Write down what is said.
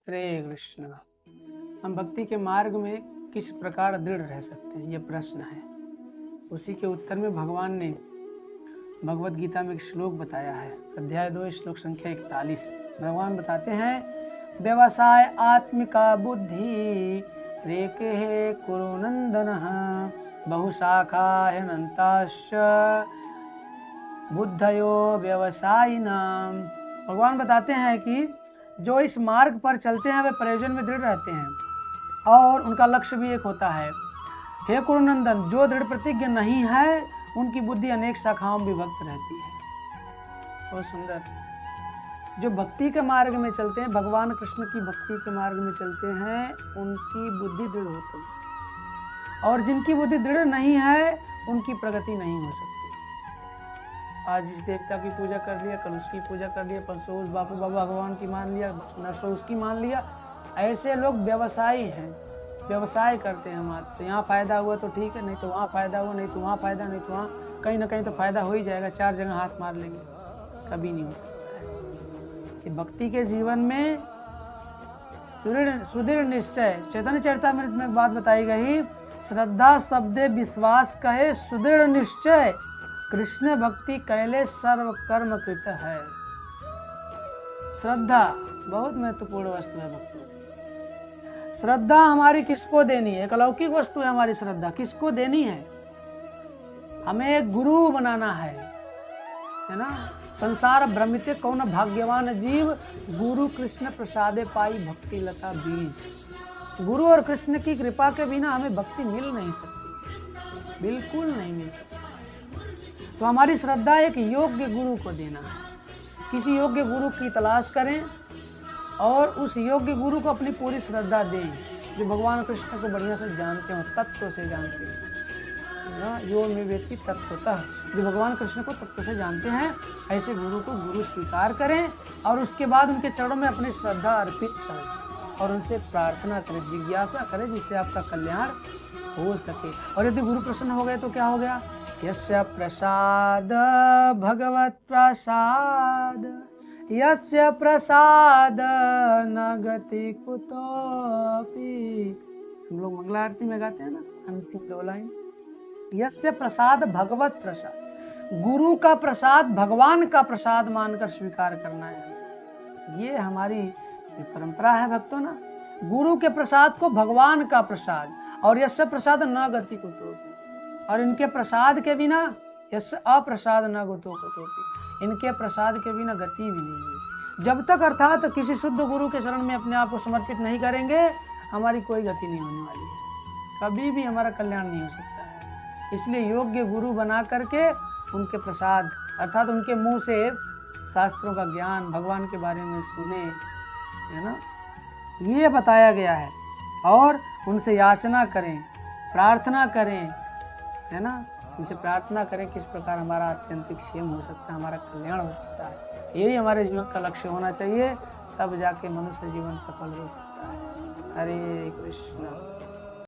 हरे कृष्ण। हम भक्ति के मार्ग में किस प्रकार दृढ़ रह सकते हैं, ये प्रश्न है। उसी के उत्तर में भगवान ने भगवत गीता में एक श्लोक बताया है, अध्याय 2 श्लोक संख्या 41। भगवान बताते हैं, व्यवसाय आत्मिका बुद्धि रेके कुरु नंदनः बहुशाखा हनन्ताश्च बुद्धयो व्यवसायिनाम। भगवान बताते हैं कि जो इस मार्ग पर चलते हैं वे प्रयोजन में दृढ़ रहते हैं और उनका लक्ष्य भी एक होता है। हे कुरुनंदन, जो दृढ़ प्रतिज्ञ नहीं है उनकी बुद्धि अनेक शाखाओं में विभक्त रहती है। बहुत सुंदर। जो भक्ति के मार्ग में चलते हैं, भगवान कृष्ण की भक्ति के मार्ग में चलते हैं, उनकी बुद्धि दृढ़ होती है और जिनकी बुद्धि दृढ़ नहीं है उनकी प्रगति नहीं हो सकती। आज इस देवता की पूजा कर लिया, कल उसकी पूजा कर लिया, परसों उस बापू बाबा भगवान की मान लिया, नरसों उसकी मान लिया। ऐसे लोग व्यवसायी हैं, व्यवसाय करते हैं। हमारे तो यहाँ फायदा हुआ तो ठीक है, नहीं तो वहाँ फायदा हुआ, नहीं तो वहाँ फायदा, नहीं तो वहाँ कहीं ना कहीं तो फायदा हो ही जाएगा। 4 जगह हाथ मार लेंगे, कभी नहीं हो सकता है। कि भक्ति के जीवन में सुदृढ़ निश्चय, चैतन्य चरितामृत में एक बात बताई गई, श्रद्धा शब्दे विश्वास कहे सुदृढ़ निश्चय, कृष्ण भक्ति कैले सर्व कर्म कृत है। श्रद्धा बहुत महत्वपूर्ण वस्तु है भक्ति। श्रद्धा हमारी किसको देनी है? एक अलौकिक वस्तु है हमारी श्रद्धा। किसको देनी है? हमें एक गुरु बनाना है ना। संसार भ्रमिते कौन भाग्यवान जीव, गुरु कृष्ण प्रसादे पाई भक्ति लता बीज। गुरु और कृष्ण की कृपा के बिना हमें भक्ति मिल नहीं सकती, बिल्कुल नहीं मिल सकती। तो हमारी श्रद्धा एक योग्य गुरु को देना है। किसी योग्य गुरु की तलाश करें और उस योग्य गुरु को अपनी पूरी श्रद्धा दें, जो भगवान कृष्ण को बढ़िया से जानते हो, तत्व से जानते हैं ना। यो में व्यक्ति तत्वतः, जो भगवान कृष्ण को तत्व से जानते हैं, ऐसे गुरु को गुरु स्वीकार करें और उसके बाद उनके चरणों में अपनी श्रद्धा अर्पित करें और उनसे प्रार्थना करें, जिज्ञासा करें, जिससे आपका कल्याण हो सके। और यदि गुरु प्रसन्न हो गए तो क्या हो गया? यस्य प्रसाद भगवत प्रसाद, यस्य प्रसाद न गति कुतोपि। हम लोग मंगला आरती में गाते हैं ना, अंतिम 2 लाइन, यस्य प्रसाद भगवत प्रसाद। गुरु का प्रसाद भगवान का प्रसाद मानकर स्वीकार करना है। ये हमारी परंपरा है भक्तों ना। गुरु के प्रसाद को भगवान का प्रसाद, और यस्य प्रसाद न गति कुतोपि, और इनके प्रसाद के बिना, यस्य अप्रसाद न गतो कुतोपि, इनके प्रसाद के बिना गति भी नहीं है। जब तक अर्थात किसी शुद्ध गुरु के शरण में अपने आप को समर्पित नहीं करेंगे, हमारी कोई गति नहीं होने वाली है, कभी भी हमारा कल्याण नहीं हो सकता है। इसलिए योग्य गुरु बना करके उनके प्रसाद अर्थात उनके मुंह से शास्त्रों का ज्ञान, भगवान के बारे में सुने, है ना, ये बताया गया है। और उनसे याचना करें, प्रार्थना करें, है ना, उनसे प्रार्थना करें किस प्रकार हमारा आत्यंतिक क्षेम हो सकता है, हमारा कल्याण हो सकता है। यही हमारे जीवन का लक्ष्य होना चाहिए, तब जाके मनुष्य जीवन सफल हो सकता है। हरे कृष्ण।